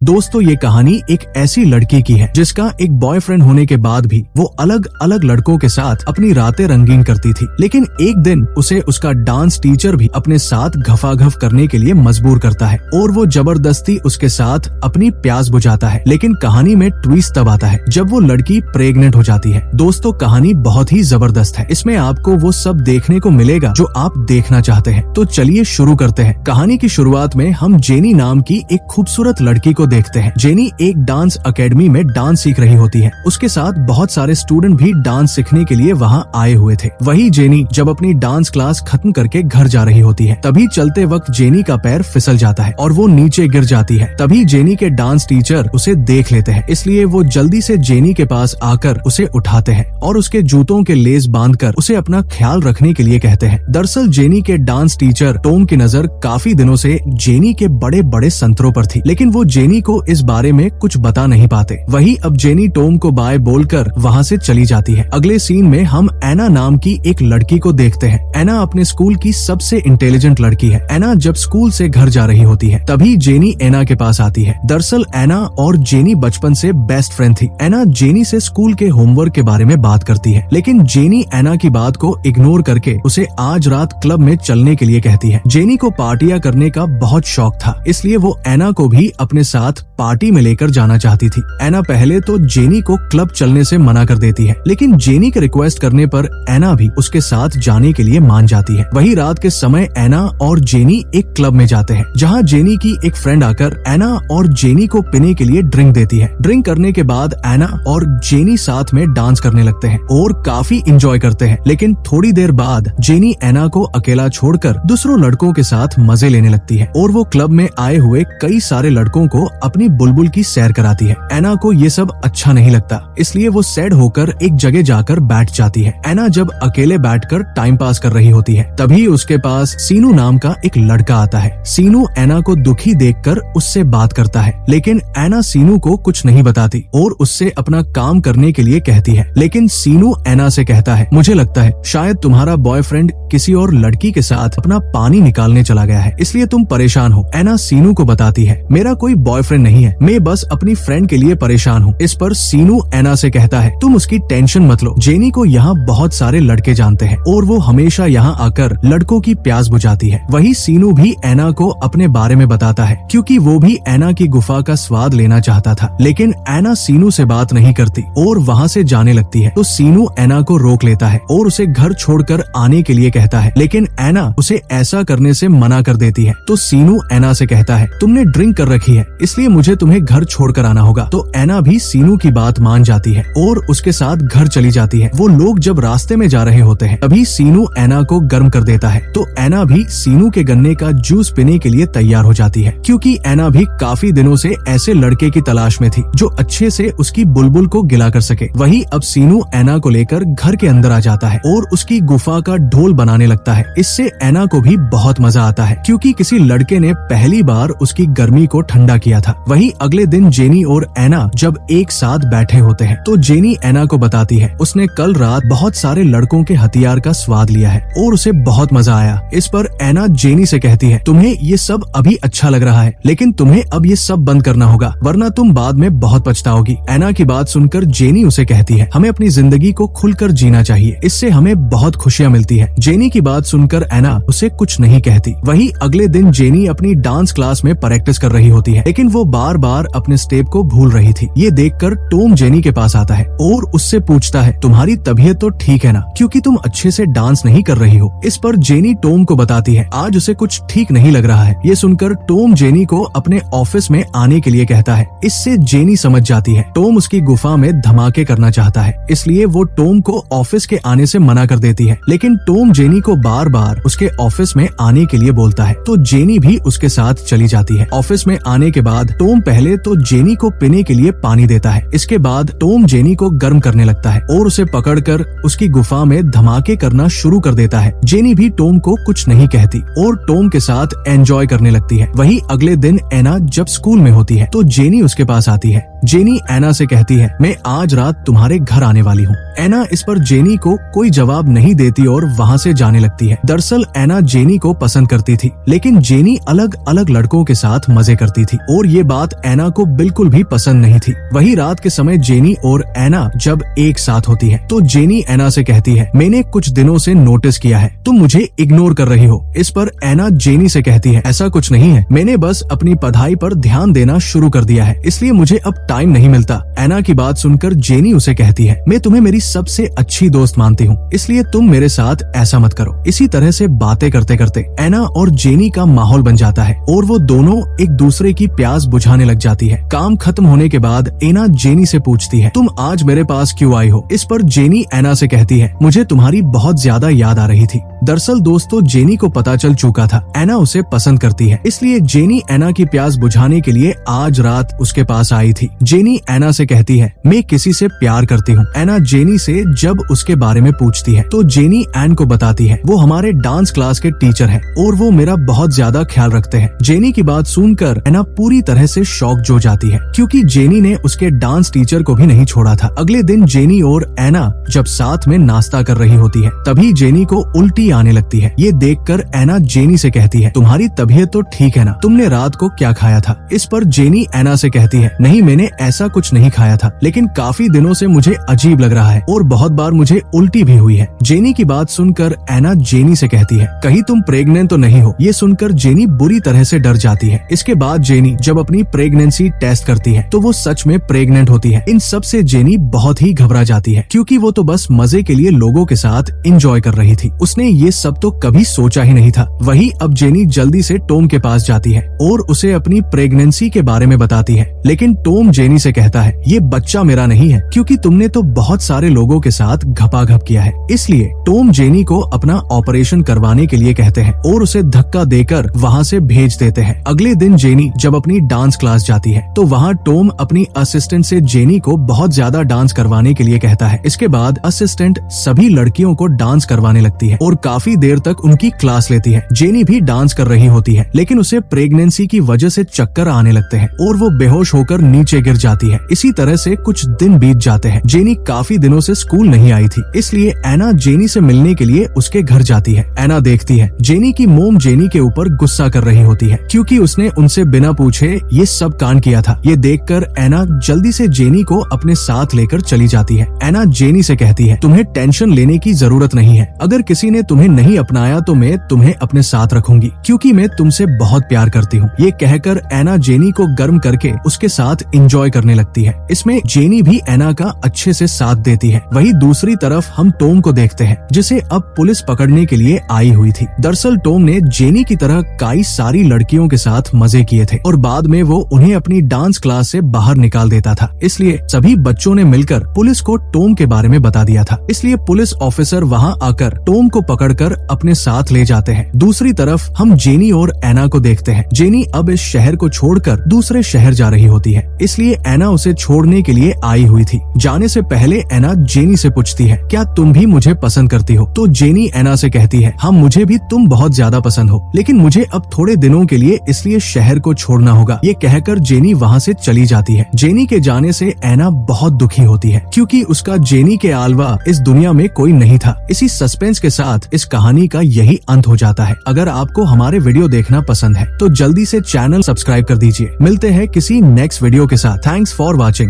दोस्तों ये कहानी एक ऐसी लड़की की है जिसका एक बॉयफ्रेंड होने के बाद भी वो अलग अलग लड़कों के साथ अपनी रातें रंगीन करती थी। लेकिन एक दिन उसे उसका डांस टीचर भी अपने साथ घफाघफ करने के लिए मजबूर करता है और वो जबरदस्ती उसके साथ अपनी प्यास बुझाता है। लेकिन कहानी में ट्विस्ट तब आता है जब वो लड़की प्रेग्नेंट हो जाती है। दोस्तों कहानी बहुत ही जबरदस्त है। इसमें आपको वो सब देखने को मिलेगा जो आप देखना चाहते हैं। तो चलिए शुरू करते हैं। कहानी की शुरुआत में हम जेनी नाम की एक खूबसूरत लड़की को देखते हैं। जेनी एक डांस एकेडमी में डांस सीख रही होती है। उसके साथ बहुत सारे स्टूडेंट भी डांस सीखने के लिए वहाँ आए हुए थे। वही जेनी जब अपनी डांस क्लास खत्म करके घर जा रही होती है, तभी चलते वक्त जेनी का पैर फिसल जाता है और वो नीचे गिर जाती है। तभी जेनी के डांस टीचर उसे देख लेते हैं, इसलिए वो जल्दी से जेनी के पास आकर उसे उठाते हैं और उसके जूतों के लेस बांधकर उसे अपना ख्याल रखने के लिए कहते हैं। दरअसल जेनी के डांस टीचर टॉम की नजर काफी दिनों से जेनी के बड़े बड़े संतरों पर थी, लेकिन वो जेनी को इस बारे में कुछ बता नहीं पाते। वही अब जेनी टॉम को बाय बोलकर वहाँ से चली जाती है। अगले सीन में हम एना नाम की एक लड़की को देखते हैं। एना अपने स्कूल की सबसे इंटेलिजेंट लड़की है। एना जब स्कूल से घर जा रही होती है, तभी जेनी एना के पास आती है। दरअसल एना और जेनी बचपन से बेस्ट फ्रेंड थी। एना जेनी से स्कूल के होमवर्क के बारे में बात करती है, लेकिन जेनी एना की बात को इग्नोर करके उसे आज रात क्लब में चलने के लिए कहती है। जेनी को पार्टियां करने का बहुत शौक था, इसलिए वो एना को भी अपने साथ पार्टी में लेकर जाना चाहती थी। एना पहले तो जेनी को क्लब चलने से मना कर देती है, लेकिन जेनी के रिक्वेस्ट करने पर एना भी उसके साथ जाने के लिए मान जाती है। वही रात के समय एना और जेनी एक क्लब में जाते हैं, जहां जेनी की एक फ्रेंड आकर एना और जेनी को पीने के लिए ड्रिंक देती है। ड्रिंक करने के बाद एना और जेनी साथ में डांस करने लगते हैं और काफी इंजॉय करते हैं। लेकिन थोड़ी देर बाद जेनी एना को अकेला छोड़कर दूसरों लड़कों के साथ मजे लेने लगती है और वो क्लब में आए हुए कई सारे लड़कों को अपनी बुलबुल की सैर कराती है। एना को ये सब अच्छा नहीं लगता, इसलिए वो सैड होकर एक जगह जाकर बैठ जाती है। एना जब अकेले बैठकर टाइम पास कर रही होती है, तभी उसके पास सीनू नाम का एक लड़का आता है। सीनू एना को दुखी देखकर उससे बात करता है, लेकिन एना सीनू को कुछ नहीं बताती और उससे अपना काम करने के लिए कहती है। लेकिन सीनू एना से कहता है, मुझे लगता है शायद तुम्हारा बॉयफ्रेंड किसी और लड़की के साथ अपना पानी निकालने चला गया है, इसलिए तुम परेशान हो। एना सीनू को बताती है, मेरा कोई बॉयफ्रेंड नहीं है, मैं बस अपनी फ्रेंड के लिए परेशान हूँ। इस पर सीनू एना से कहता है, तुम उसकी टेंशन मत लो, जेनी को यहाँ बहुत सारे लड़के जानते हैं और वो हमेशा यहाँ आकर लड़कों की प्यास बुझाती है। वही सीनू भी एना को अपने बारे में बताता है, क्योंकि वो भी एना की गुफा का स्वाद लेना चाहता था। लेकिन एना सीनू से बात नहीं करती और वहाँ से जाने लगती है। तो सीनू एना को रोक लेता है और उसे घर छोड़कर आने के लिए कहता है, लेकिन एना उसे ऐसा करने से मना कर देती है। तो सीनू एना से कहता है, तुमने ड्रिंक कर रखी है, इसलिए मुझे तुम्हें घर छोड़कर आना होगा। तो एना भी सीनू की बात मान जाती है और उसके साथ घर चली जाती है। वो लोग जब रास्ते में जा रहे होते हैं, तभी सीनू एना को गर्म कर देता है। तो एना भी सीनू के गन्ने का जूस पीने के लिए तैयार हो जाती है, क्योंकि एना भी काफी दिनों से ऐसे लड़के की तलाश में थी जो अच्छे से उसकी बुलबुल को गिला कर सके। वही अब सीनू एना को लेकर घर के अंदर आ जाता है और उसकी गुफा का ढोल बनाने लगता है। इससे एना को भी बहुत मजा आता है, क्योंकि किसी लड़के ने पहली बार उसकी गर्मी को ठंडा किया था। वही अगले दिन जेनी और एना जब एक साथ बैठे होते हैं, तो जेनी एना को बताती है, उसने कल रात बहुत सारे लड़कों के हथियार का स्वाद लिया है और उसे बहुत मजा आया। इस पर एना जेनी से कहती है, तुम्हें ये सब अभी अच्छा लग रहा है, लेकिन तुम्हें अब ये सब बंद करना होगा, वरना तुम बाद में बहुत पछताओगी। एना की बात सुनकर जेनी उसे कहती है, हमें अपनी जिंदगी को खुलकर जीना चाहिए, इससे हमें बहुत खुशियाँ मिलती है। जेनी की बात सुनकर एना उसे कुछ नहीं कहती। वही अगले दिन जेनी अपनी डांस क्लास में प्रैक्टिस कर रही होती है, लेकिन वो बार बार अपने स्टेप को भूल रही थी। ये देखकर टॉम जेनी के पास आता है और उससे पूछता है, तुम्हारी तबीयत तो ठीक है ना, क्योंकि तुम अच्छे से डांस नहीं कर रही हो। इस पर जेनी टॉम को बताती है, आज उसे कुछ ठीक नहीं लग रहा है। ये सुनकर टॉम जेनी को अपने ऑफिस में आने के लिए कहता है। इससे जेनी समझ जाती है टॉम उसकी गुफा में धमाके करना चाहता है, इसलिए वो टॉम को ऑफिस के आने से मना कर देती है। लेकिन टॉम जेनी को बार बार उसके ऑफिस में आने के लिए बोलता है, तो जेनी भी उसके साथ चली जाती है। ऑफिस में आने के बाद टॉम पहले तो जेनी को पीने के लिए पानी देता है। इसके बाद टॉम जेनी को गर्म करने लगता है और उसे पकड़कर उसकी गुफा में धमाके करना शुरू कर देता है। जेनी भी टॉम को कुछ नहीं कहती और टॉम के साथ एंजॉय करने लगती है। वही अगले दिन एना जब स्कूल में होती है, तो जेनी उसके पास आती है जेनी एना से कहती है, मैं आज रात तुम्हारे घर आने वाली हूँ। एना इस पर जेनी को कोई जवाब नहीं देती और वहाँ से जाने लगती है। दरअसल एना जेनी को पसंद करती थी, लेकिन जेनी अलग अलग लड़कों के साथ मजे करती थी और ये बात एना को बिल्कुल भी पसंद नहीं थी। वही रात के समय जेनी और एना जब एक साथ होती है तो जेनी एना से कहती है, मैंने कुछ दिनों से नोटिस किया है तुम मुझे इग्नोर कर रही हो। इस पर एना जेनी से कहती है, ऐसा कुछ नहीं है, मैंने बस अपनी पढ़ाई पर ध्यान देना शुरू कर दिया है, इसलिए मुझे अब टाइम नहीं मिलता। एना की बात सुनकर जेनी उसे कहती है, मैं तुम्हें मेरी सबसे अच्छी दोस्त मानती हूँ, इसलिए तुम मेरे साथ ऐसा मत करो। इसी तरह से बातें करते करते एना और जेनी का माहौल बन जाता है और वो दोनों एक दूसरे की प्यास बुझाने लग जाती है। काम खत्म होने के बाद एना जेनी से पूछती है, तुम आज मेरे पास क्यों आई हो? इस पर जेनी एना से कहती है, मुझे तुम्हारी बहुत ज्यादा याद आ रही थी। दरअसल दोस्तों जेनी को पता चल चुका था एना उसे पसंद करती है, इसलिए जेनी एना की प्यास बुझाने के लिए आज रात उसके पास आई थी। जेनी एना से कहती है, मैं किसी से प्यार करती हूँ। एना जेनी से जब उसके बारे में पूछती है तो जेनी एन को बताती है, वो हमारे डांस क्लास के टीचर हैं और वो मेरा बहुत ज्यादा ख्याल रखते हैं। जेनी की बात सुनकर एना पूरी तरह से शॉक हो जाती है, क्योंकि जेनी ने उसके डांस टीचर को भी नहीं छोड़ा था। अगले दिन जेनी और एना जब साथ में नाश्ता कर रही होती है तभी जेनी को उल्टी आने लगती है। ये देखकर एना जेनी से कहती है, तुम्हारी तबीयत तो ठीक है ना? तुमने रात को क्या खाया था? इस पर जेनी एना से कहती है, नहीं मैंने ऐसा कुछ नहीं खाया था, लेकिन काफी दिनों से मुझे अजीब लग रहा है और बहुत बार मुझे उल्टी भी हुई है। जेनी की बात सुनकर एना जेनी से कहती है, कहीं तुम प्रेग्नेंट तो नहीं हो? ये सुनकर जेनी बुरी तरह से डर जाती है। इसके बाद जेनी जब अपनी प्रेगनेंसी टेस्ट करती है तो वो सच में प्रेग्नेंट होती है। इन सब से जेनी बहुत ही घबरा जाती है, क्योंकि वो तो बस मजे के लिए लोगों के साथ एंजॉय कर रही थी। उसने ये सब तो कभी सोचा ही नहीं था। वही अब जेनी जल्दी से टॉम के पास जाती है और उसे अपनी प्रेगनेंसी के बारे में बताती है, लेकिन टॉम जेनी से कहता है, ये बच्चा मेरा नहीं है, क्योंकि तुमने तो बहुत सारे लोगों के साथ घपाघप किया है। इसलिए टॉम जेनी को अपना ऑपरेशन करवाने के लिए कहते हैं और उसे धक्का देकर वहाँ से भेज देते हैं। अगले दिन जेनी जब अपनी डांस क्लास जाती है तो वहाँ टॉम अपनी असिस्टेंट से जेनी को बहुत ज्यादा डांस करवाने के लिए कहता है। इसके बाद असिस्टेंट सभी लड़कियों को डांस करवाने लगती है और काफी देर तक उनकी क्लास लेती है। जेनी भी डांस कर रही होती है, लेकिन उसे प्रेगनेंसी की वजह से चक्कर आने लगते हैं और वो बेहोश होकर नीचे गिर जाती है। इसी तरह से कुछ दिन बीत जाते हैं। जेनी काफी दिनों से स्कूल नहीं आई थी, इसलिए एना जेनी से मिलने के लिए उसके घर जाती है। एना देखती है जेनी की मोम जेनी के ऊपर गुस्सा कर रही होती है, क्योंकि उसने उनसे बिना पूछे ये सब कांड किया था। ये देखकर एना जल्दी से जेनी को अपने साथ लेकर चली जाती है। एना जेनी से कहती है, तुम्हें टेंशन लेने की जरूरत नहीं है, अगर किसी ने तुम्हें नहीं अपनाया तो मैं तुम्हें अपने साथ रखूंगी, क्योंकि मैं तुमसे बहुत प्यार करती हूँ। ये कहकर एना जेनी को गर्म करके उसके साथ एंजॉय करने लगती है। इसमें जेनी भी एना का अच्छे से साथ देती है। वही दूसरी तरफ हम टॉम को देखते हैं, जिसे अब पुलिस पकड़ने के लिए आई हुई थी। दरअसल टॉम ने जेनी की तरह कई सारी लड़कियों के साथ मजे किए थे और बाद में वो उन्हें अपनी डांस क्लास से बाहर निकाल देता था। इसलिए सभी बच्चों ने मिलकर पुलिस को टॉम के बारे में बता दिया था। इसलिए पुलिस ऑफिसर वहाँ आकर टॉम को पकड़कर अपने साथ ले जाते हैं। दूसरी तरफ हम जेनी और एना को देखते हैं। जेनी अब इस शहर को छोड़कर दूसरे शहर जा रही होती है, इसलिए एना उसे छोड़ने के लिए आई हुई थी। जाने से पहले एना जेनी से पूछती है, क्या तुम भी मुझे पसंद करती हो? तो जेनी एना से कहती है, हाँ मुझे भी तुम बहुत ज्यादा पसंद हो, लेकिन मुझे अब थोड़े दिनों के लिए इसलिए शहर को छोड़ना होगा। ये कहकर जेनी वहाँ से चली जाती है। जेनी के जाने से एना बहुत दुखी होती है, क्योंकि उसका जेनी के अलावा इस दुनिया में कोई नहीं था। इसी सस्पेंस के साथ इस कहानी का यही अंत हो जाता है। अगर आपको हमारे वीडियो देखना पसंद है तो जल्दी से चैनल सब्सक्राइब कर दीजिए। मिलते हैं किसी नेक्स्ट वीडियो के साथ। Thanks for watching.